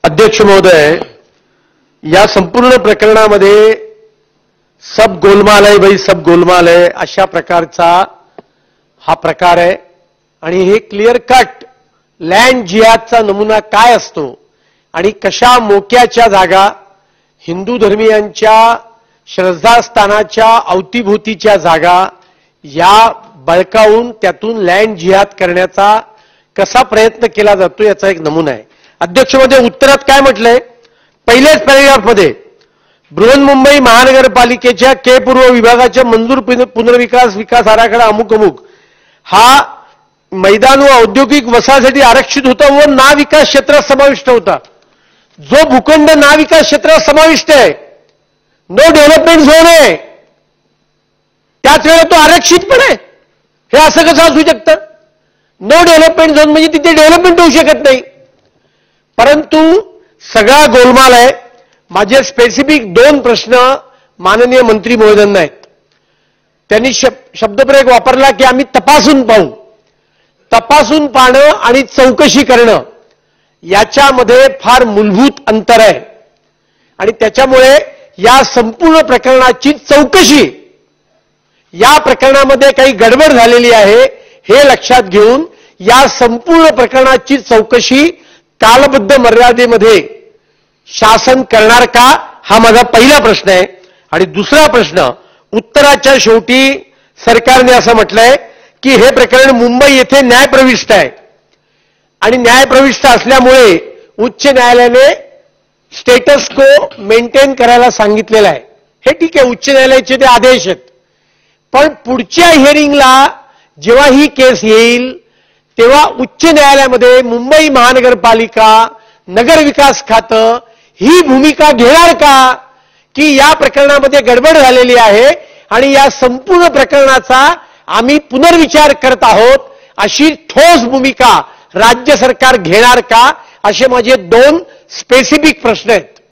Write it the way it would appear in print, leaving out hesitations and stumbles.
अध्यक्ष महोदय, या संपूर्ण प्रकरणामध्ये सब गोलमाल आहे भाई, सब गोलमाल आहे अशा प्रकारचा हा प्रकार आहे आणि हे क्लिअर कट लँड जिहादचा नमुना काय असतो आणि कशा मोक्याच्या जागा हिंदू धर्मीयांच्या श्रद्धास्थानाच्या अवतीभोवतीच्या जागा या बळकावून त्यातून लँड जिहाद करण्याचा कसा प्रयत्न केला जातो याचा एक नमुना आहे. अध्यक्ष महोदय, उत्तरात काय म्हटलंय? पहिल्याच पॅरेग्राफमध्ये बृहन्मुंबई महानगरपालिकेच्या के पूर्व विभागाच्या मंजूर पुनर्विकास आराखडा अमुक अमुक हा मैदान व औद्योगिक वसाहतीसाठी आरक्षित होता व नाविकास क्षेत्रात समाविष्ट होता. जो भूखंड नाविकास क्षेत्रात समाविष्ट आहे, नो डेव्हलपमेंट झोन आहे, त्याच वेळेला तो आरक्षित पण आहे. हे असं कसं असू शकतं? नो डेव्हलपमेंट झोन म्हणजे तिथे डेव्हलपमेंट होऊ शकत नाही. परंतु सगळा गोलमाल आहे. माझे स्पेसिफिक 2 प्रश्न माननीय मंत्री महोदयांना आहेत. त्यांनी शब्दप्रयोग वापरला की आम्ही तपासून पाहू. तपासून पाहणं आणि चौकशी करणं याच्यामध्ये फार मूलभूत अंतर आहे आणि त्याच्यामुळे या संपूर्ण प्रकरणाची चौकशी, या प्रकरणामध्ये काही गडबड झालेली आहे हे लक्षात घेऊन या संपूर्ण प्रकरणाची चौकशी कालबद्ध मर्यादेमध्ये शासन करणार का, हा माझा पहिला प्रश्न आहे. आणि दुसरा प्रश्न, उत्तराच्या शेवटी सरकारने असं म्हटलंय की हे प्रकरण मुंबई येथे न्यायप्रविष्ट आहे आणि न्यायप्रविष्ट असल्यामुळे उच्च न्यायालयाने स्टेटस को मेंटेन करायला सांगितलेलं आहे. हे ठीक आहे, उच्च न्यायालयाचे ते आदेश आहेत. पण पुढच्या हिअरिंगला जेव्हा ही केस येईल तेव्हा उच्च न्यायालयामध्ये मुंबई महानगरपालिका नगरविकास खातं ही भूमिका घेणार का की या प्रकरणामध्ये गडबड झालेली आहे आणि या संपूर्ण प्रकरणाचा आम्ही पुनर्विचार करत आहोत अशी ठोस भूमिका राज्य सरकार घेणार का, असे माझे 2 स्पेसिफिक प्रश्न आहेत.